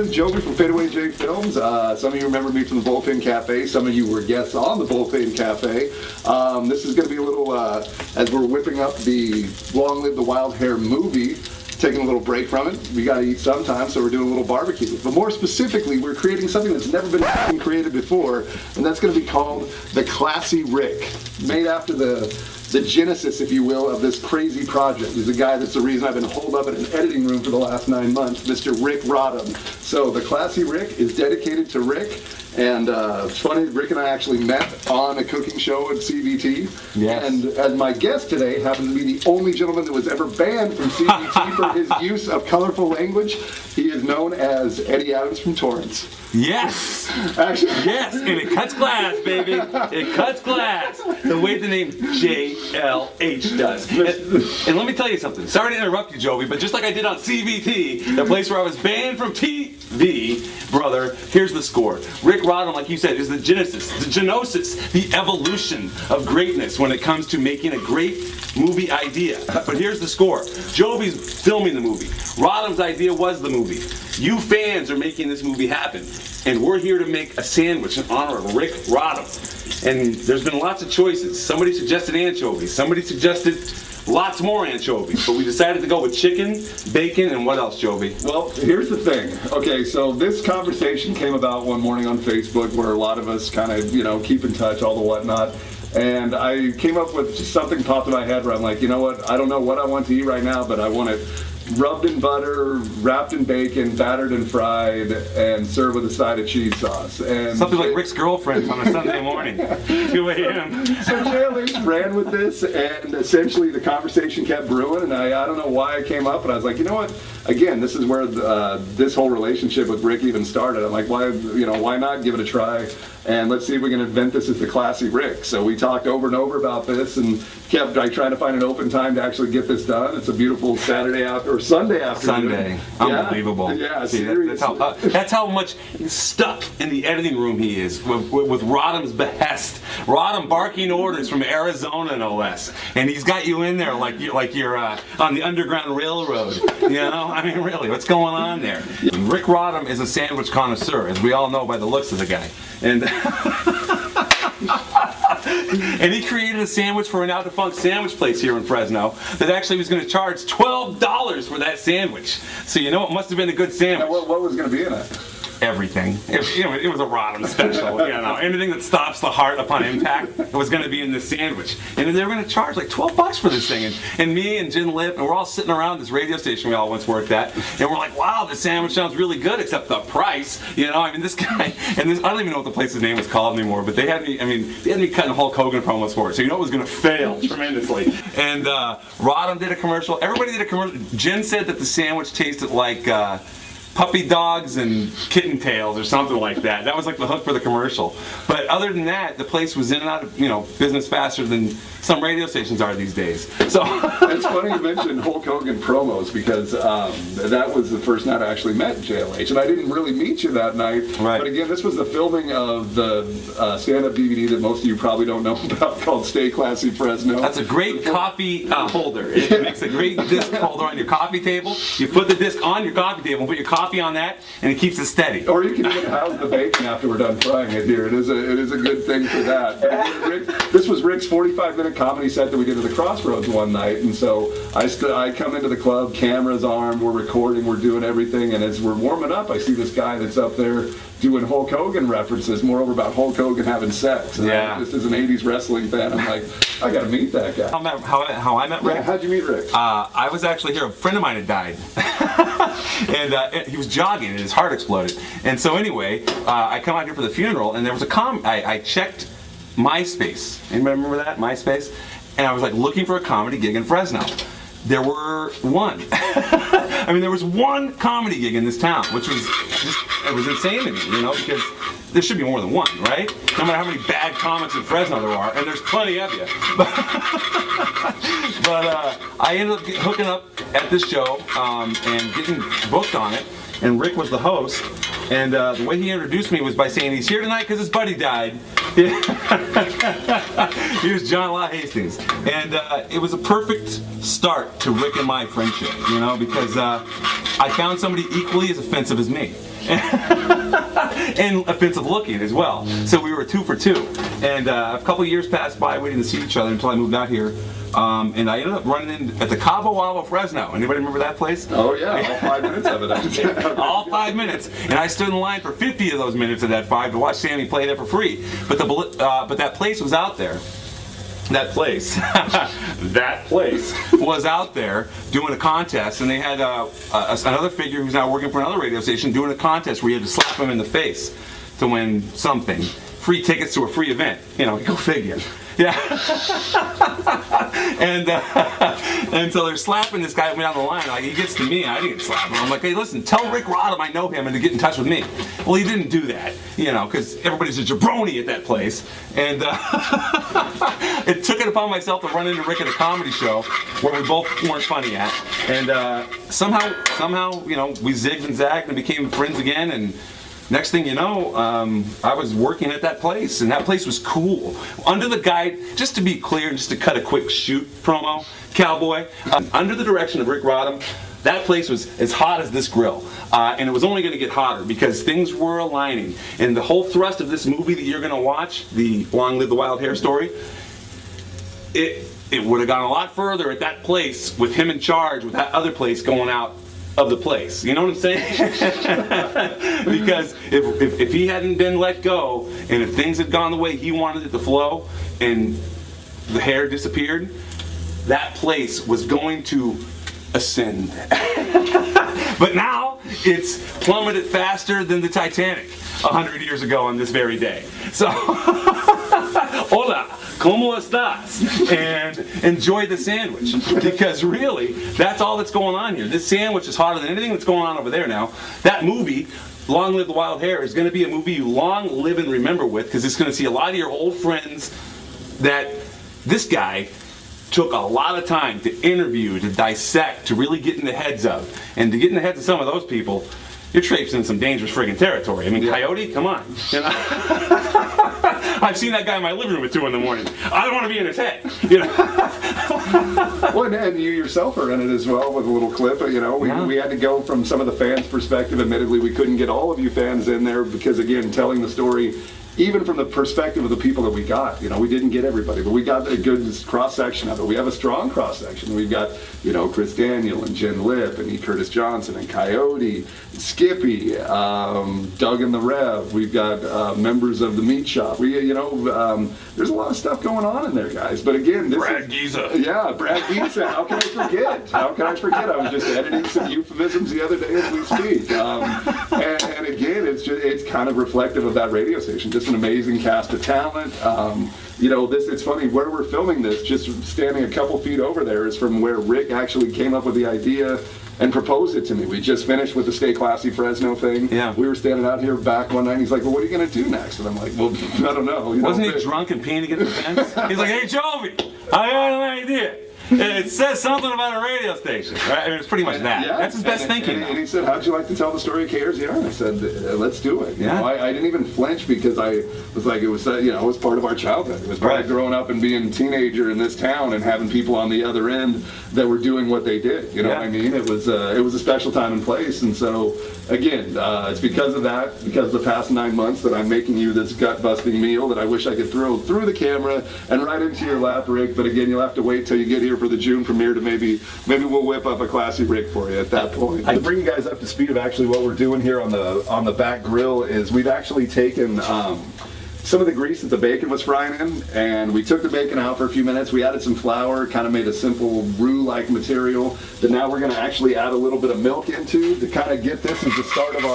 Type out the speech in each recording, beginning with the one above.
is Giovi from Fadeaway J Films. Some of you remember me from the Bullpen Cafe. Some of you were guests on the Bullpen Cafe. This is going to be a little, as we're whipping up the Long Live the Wild Hare movie, taking a little break from it. We got to eat sometime, so we're doing a little barbecue. But more specifically, we're creating something that's never been created before, and that's going to be called the Classy Rick, made after the genesis, if you will, of this crazy project. He's a guy that's the reason I've been holed up in an editing room for the last 9 months, Mr. Rick Roddam. So the Classy Rick is dedicated to Rick, and it's funny, Rick and I actually met on a cooking show at CVT. Yes. And as my guest today happens to be the only gentleman that was ever banned from CVT for his use of colorful language. He is known as Eddie Adams from Torrance. Yes! Actually, Yes, and it cuts glass, baby. It cuts glass. The way the name JLH does. And let me tell you something. Sorry to interrupt you, Jovi, but just like I did on CVT, the place where I was banned from TV, brother, here's the score. Rick Roddam, like you said, is the genesis, the genosis, the evolution of greatness when it comes to making a great movie idea. But here's the score. Jovi's filming the movie. Roddam's idea was the movie. You fans are making this movie happen. And we're here to make a sandwich in honor of Rick Roddam. And there's been lots of choices. Somebody suggested anchovies. Somebody suggested lots more anchovies. But we decided to go with chicken, bacon, and what else, Jovi? well, here's the thing. Okay, so this conversation came about one morning on Facebook where a lot of us kind of, keep in touch, all the whatnot. And I came up with just something popped in my head where I'm like, you know what? I don't know what I want to eat right now, but I want it rubbed in butter, wrapped in bacon, battered and fried, and served with a side of cheese sauce. And Something like Rick's girlfriend on a Sunday morning, 2 a.m. So JLH ran with this, and essentially the conversation kept brewing, and I don't know why I came up, but I was like, you know what? Again, this is where this whole relationship with Rick even started. I'm like, why not give it a try? And let's see if we can invent this as the Classy Rick. So we talked over and over about this and kept trying to find an open time to actually get this done. It's a beautiful Sunday afternoon. Sunday. Unbelievable. Yeah, see, that's how much stuck in the editing room he is with Roddam's behest. Roddam barking orders from Arizona, no less. And he's got you in there like you're on the Underground Railroad. I mean, really, what's going on there? Rick Roddam is a sandwich connoisseur, as we all know by the looks of the guy. And and he created a sandwich for a now defunct sandwich place here in Fresno that actually was going to charge $12 for that sandwich. So it must have been a good sandwich. Now, what was going to be in it? Everything. It was a Roddam special. Anything that stops the heart upon impact was going to be in this sandwich. And they were going to charge like $12 for this thing. And me and Jen Lip, and we're all sitting around this radio station we all once worked at, and we're like, wow, this sandwich sounds really good, except the price. This guy, and I don't even know what the place's name was called anymore, but they had me cutting Hulk Hogan promos for it. So it was going to fail tremendously. And Roddam did a commercial. Everybody did a commercial. Jen said that the sandwich tasted like puppy dogs and kitten tails or something like that. That was like the hook for the commercial. But other than that, the place was in and out of business faster than some radio stations are these days. So it's funny you mentioned Hulk Hogan promos because that was the first night I actually met JLH, and I didn't really meet you that night. Right. But again, this was the filming of the stand-up DVD that most of you probably don't know about called Stay Classy Fresno. That's a great coffee holder. It makes a great disc holder on your coffee table. You put the disc on your coffee table, put your coffee on that, and it keeps it steady. Or you can even house the bacon after we're done frying it here. It is a good thing for that. But again, this was Rick's 45-minute comedy set that we did at the Crossroads one night, and so I come into the club, cameras armed, we're recording, we're doing everything, and as we're warming up, I see this guy that's up there doing Hulk Hogan references, moreover about Hulk Hogan having sex. And just as an 80s wrestling fan, I'm like, I gotta meet that guy. How I met Rick? Yeah, how'd you meet Rick? I was actually here. A friend of mine had died. And he was jogging and his heart exploded. And so anyway, I come out here for the funeral, and there was I checked MySpace. Anybody remember that? MySpace? And I was like looking for a comedy gig in Fresno. There were one. There was one comedy gig in this town, which was it was insane to me, because there should be more than one, right? No matter how many bad comics in Fresno there are, and there's plenty of you. But I ended up hooking up at this show and getting booked on it, and Rick was the host. And the way he introduced me was by saying he's here tonight because his buddy died. He was John Law Hastings. And it was a perfect start to Rick and my friendship, because I found somebody equally as offensive as me. and offensive looking as well. So we were 2 for 2. And a couple years passed by waiting to see each other until I moved out here. And I ended up running in at the Cabo Wabo Fresno. Anybody remember that place? Oh yeah, all 5 minutes of it. All 5 minutes, and I stood in line for 50 of those minutes of that 5 to watch Sammy play there for free. But that place was out there. That place was out there doing a contest, and they had another figure who's now working for another radio station doing a contest where you had to slap him in the face to win something. Free tickets to a free event. You know, go figure. Yeah. and so they're slapping this guy down the line. Like, he gets to me, I didn't slap him. I'm like, hey, listen, tell Rick Roddam I know him and to get in touch with me. Well, he didn't do that, you know, because everybody's a jabroni at that place. And it took it upon myself to run into Rick at a comedy show where we both weren't funny at. And somehow, you know, we zigged and zagged and became friends again. And next thing you know, I was working at that place, and that place was cool. Under the guide, just to be clear, just to cut a quick shoot promo, Cowboy, under the direction of Rick Roddam, that place was as hot as this grill. And it was only going to get hotter because things were aligning. And the whole thrust of this movie that you're going to watch, the Long Live the Wild Hare story, it would have gone a lot further at that place with him in charge, with that other place going out of the place. You know what I'm saying? Because if he hadn't been let go, and if things had gone the way he wanted it to flow, and the hair disappeared, that place was going to ascend. But now it's plummeted faster than the Titanic 100 years ago on this very day. So, hola, ¿cómo estás? And enjoy the sandwich, because really, that's all that's going on here. This sandwich is hotter than anything that's going on over there now. That movie, Long Live the Wild Hare, is going to be a movie you long live and remember with, because it's going to see a lot of your old friends that this guy took a lot of time to interview, to dissect, to really get in the heads of. And to get in the heads of some of those people, you're traipsing in some dangerous friggin' territory. I mean, Coyote, come on. You know? I've seen that guy in my living room at 2 in the morning. I don't want to be in his head. You know? Well, and you yourself are in it as well with a little clip. You know, we had to go from some of the fans' perspective. Admittedly, we couldn't get all of you fans in there because, again, telling the story, even from the perspective of the people that we got, you know, we didn't get everybody, but we got a good cross-section of it. We have a strong cross-section. We've got, you know, Chris Daniel and Jen Lipp and E. Curtis Johnson and Coyote, Skippy, Doug and the Rev. We've got members of the Meat Shop. There's a lot of stuff going on in there, guys. But again, Brad Giza. Yeah, Brad Giza. How can I forget? How can I forget? I was just editing some euphemisms the other day as we speak. And again, it's kind of reflective of that radio station. Just an amazing cast of talent. It's funny, where we're filming this, just standing a couple feet over there is from where Rick actually came up with the idea and proposed it to me. We just finished with the Stay Classy Fresno thing. Yeah. We were standing out here back one night, and he's like, well, what are you going to do next? And I'm like, well, I don't know. Wasn't he drunk and peeing against the fence? He's like, hey, Giovi, I got an idea. It says something about a radio station, right? I mean, it's pretty much that. Yeah. That's his best thinking. And he said, how'd you like to tell the story of KRZR? And I said, let's do it. You yeah. know, I didn't even flinch because I was like, it was part of our childhood. It was part of growing up and being a teenager in this town and having people on the other end that were doing what they did. You know what I mean? It was a special time and place. And so, again, it's because of that, because of the past 9 months that I'm making you this gut-busting meal that I wish I could throw through the camera and right into your lap, Rick. But again, you'll have to wait till you get here for the June premiere to maybe we'll whip up a classy Rick for you at that point. To bring you guys up to speed of actually what we're doing here on the back grill is we've actually taken some of the grease that the bacon was frying in, and we took the bacon out for a few minutes. We added some flour, kind of made a simple roux-like material that now we're going to actually add a little bit of milk into to kind of get this as the start of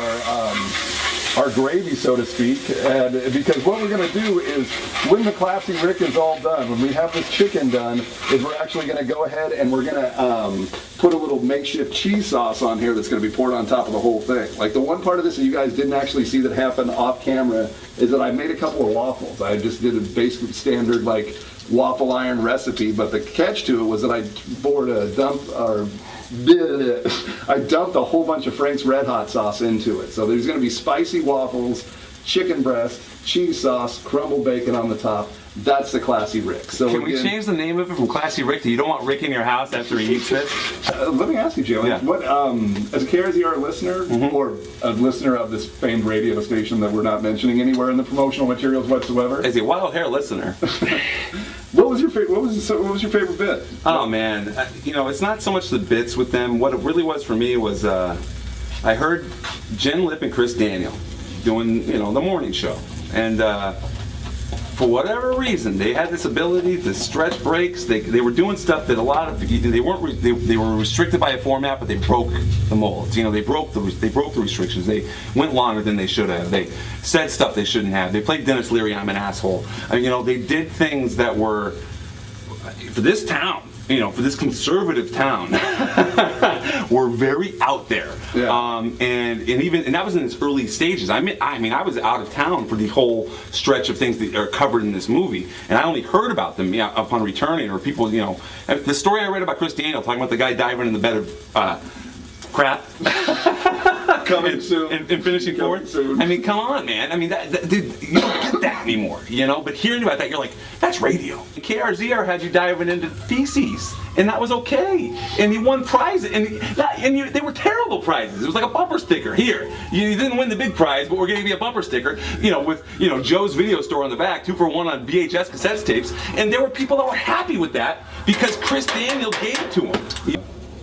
our gravy, so to speak. And because what we're going to do is, when the Classy Rick is all done, when we have this chicken done, is we're actually going to go ahead and we're going to put a little makeshift cheese sauce on here that's going to be poured on top of the whole thing. Like, the one part of this that you guys didn't actually see that happened off camera is that I made a couple of waffles. I just did a basic standard like waffle iron recipe, but the catch to it was that I dumped a whole bunch of Frank's Red Hot sauce into it. So there's going to be spicy waffles, chicken breast, cheese sauce, crumbled bacon on the top. That's the Classy Rick. So Can we again, change the name of it from Classy Rick to you don't want Rick in your house after he eats this? let me ask you, Joe. Yeah. What, as a KRZR listener or a listener of this famed radio station that we're not mentioning anywhere in the promotional materials whatsoever, As a Wild Hare listener. what was your your favorite bit? Oh man, you know, it's not so much the bits with them. What it really was for me was I heard Jen Lip and Chris Daniel doing, you know, the morning show, and for whatever reason, they had this ability to stretch breaks. They were doing stuff that a lot of they weren't. They were restricted by a format, but they broke the molds. You know, they broke the restrictions. They went longer than they should have. They said stuff they shouldn't have. They played Dennis Leary, I'm an asshole. I mean, you know, they did things that were for this town. You know, for this conservative town, were very out there. Yeah. And that was in its early stages. I mean, I was out of town for the whole stretch of things that are covered in this movie, and I only heard about them upon returning, or people, you know, the story I read about Chris Daniel talking about the guy diving in the bed of crap. Coming soon. And finishing fourth. I mean, come on, man. I mean, dude, you don't get that anymore, you know? But hearing about that, you're like, that's radio. KRZR had you diving into feces, and that was okay. And you won prizes, they were terrible prizes. It was like a bumper sticker. Here, you didn't win the big prize, but we're giving you a bumper sticker, you know, with, you know, Joe's Video Store on the back, 2 for 1 on VHS cassette tapes. And there were people that were happy with that because Chris Daniel gave it to them.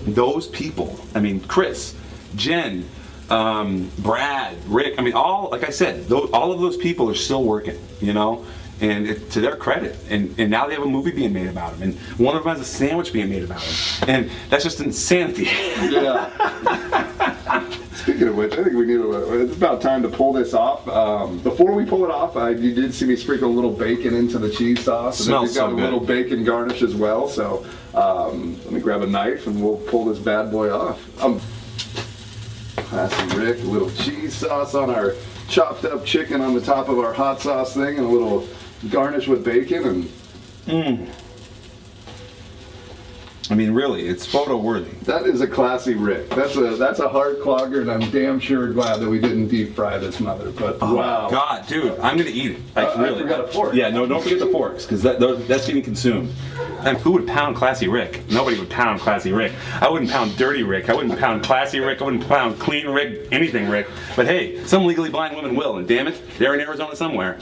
Those people, I mean, Chris, Jen, Brad, Rick, I mean, like I said, all of those people are still working, you know, and to their credit, and now they have a movie being made about them, and one of them has a sandwich being made about them, and that's just insanity. Yeah. Speaking of which, I think it's about time to pull this off. Before we pull it off, you did see me sprinkle a little bacon into the cheese sauce, and then we've got a little bacon garnish as well, so let me grab a knife and we'll pull this bad boy off. Classy Rick, a little cheese sauce on our chopped up chicken on the top of our hot sauce thing, and a little garnish with bacon, and I mean, really, it's photo worthy. that is a Classy Rick. That's a heart clogger, and I'm damn sure glad that we didn't deep fry this mother. But wow, God, dude, I'm gonna eat it. I forgot a fork. Yeah, no, don't forget the forks, because that's getting consumed. And who would pound Classy Rick? Nobody would pound Classy Rick. I wouldn't pound Dirty Rick. I wouldn't pound Classy Rick. I wouldn't pound Clean Rick. Anything Rick. But hey, some legally blind women will, and damn it, they're in Arizona somewhere.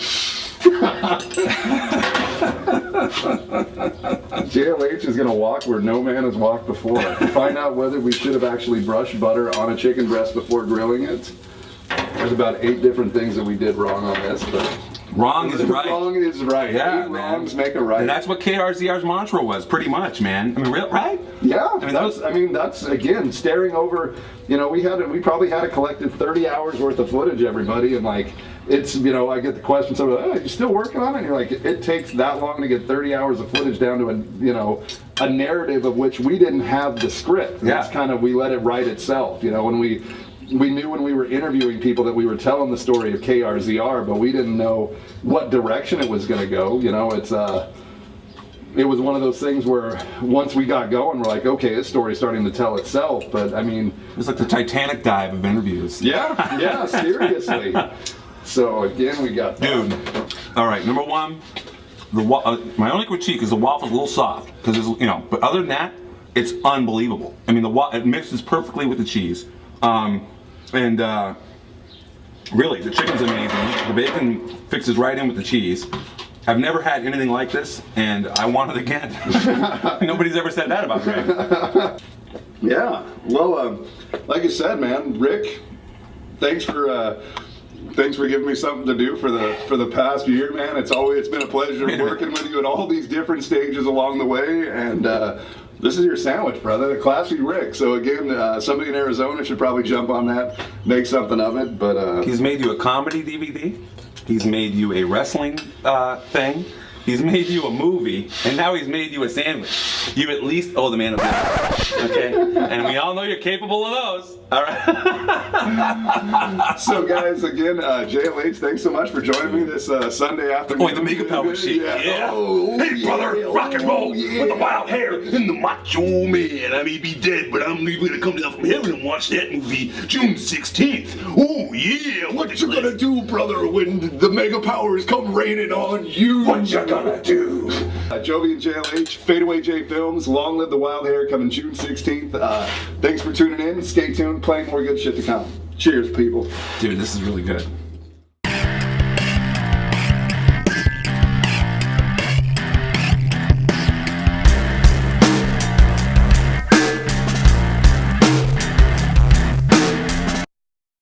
JLH is going to walk where no man has walked before to find out whether we should have actually brushed butter on a chicken breast before grilling it. There's about 8 different things that we did wrong on this, but Wrong is right. wrong is right. Yeah, 8 man. wrongs make a right. And that's what KRZR's mantra was, pretty much, man. I mean, right? Yeah, I mean, that's again staring over. You know, we probably had a collective 30 hours worth of footage, everybody, and like it's, you know, I get the question, so oh, you're still working on it, and you're like, it takes that long to get 30 hours of footage down to a narrative of which we didn't have the script. Yeah. It's kind of, we let it write itself. You know, when we knew when we were interviewing people that we were telling the story of KRZR, but we didn't know what direction it was going to go. You know, it was one of those things where once we got going, we're like, okay, this story's starting to tell itself. But I mean, it was like the Titanic dive of interviews. Yeah, seriously. So again, we got Dude, all right, number one, my only critique is the waffle's a little soft, because it's, you know, but other than that, it's unbelievable. I mean, it mixes perfectly with the cheese. Really, the chicken's amazing. The bacon fixes right in with the cheese. I've never had anything like this, and I want it again. Nobody's ever said that about me. Yeah. Well, like I said, man, Rick, thanks for giving me something to do for the past year, man. It's been a pleasure working with you at all these different stages along the way, and this is your sandwich, brother, the Classy Rick. So again, somebody in Arizona should probably jump on that, make something of it. But he's made you a comedy DVD. He's made you a wrestling thing. He's made you a movie, and now he's made you a sandwich. You at least owe the man a bill, okay? And we all know you're capable of those, all right? So guys, again, JLH, thanks so much for joining me this Sunday afternoon. Oh, the Mega Power sheet. Yeah. Oh, Hey, brother, yeah. rock and roll Oh, yeah. with the Wild Hare and the Macho Man. I may be dead, but I'm gonna come down from heaven and watch that movie June 16th. Oh, yeah. What you gonna do, brother, when the mega powers come raining on you? What you gonna do? Giovi and JLH, Fadeaway J Films, Long Live the Wild Hare, coming June 16th. Thanks for tuning in. Stay tuned. Plenty more good shit to come. Cheers, people. Dude, this is really good.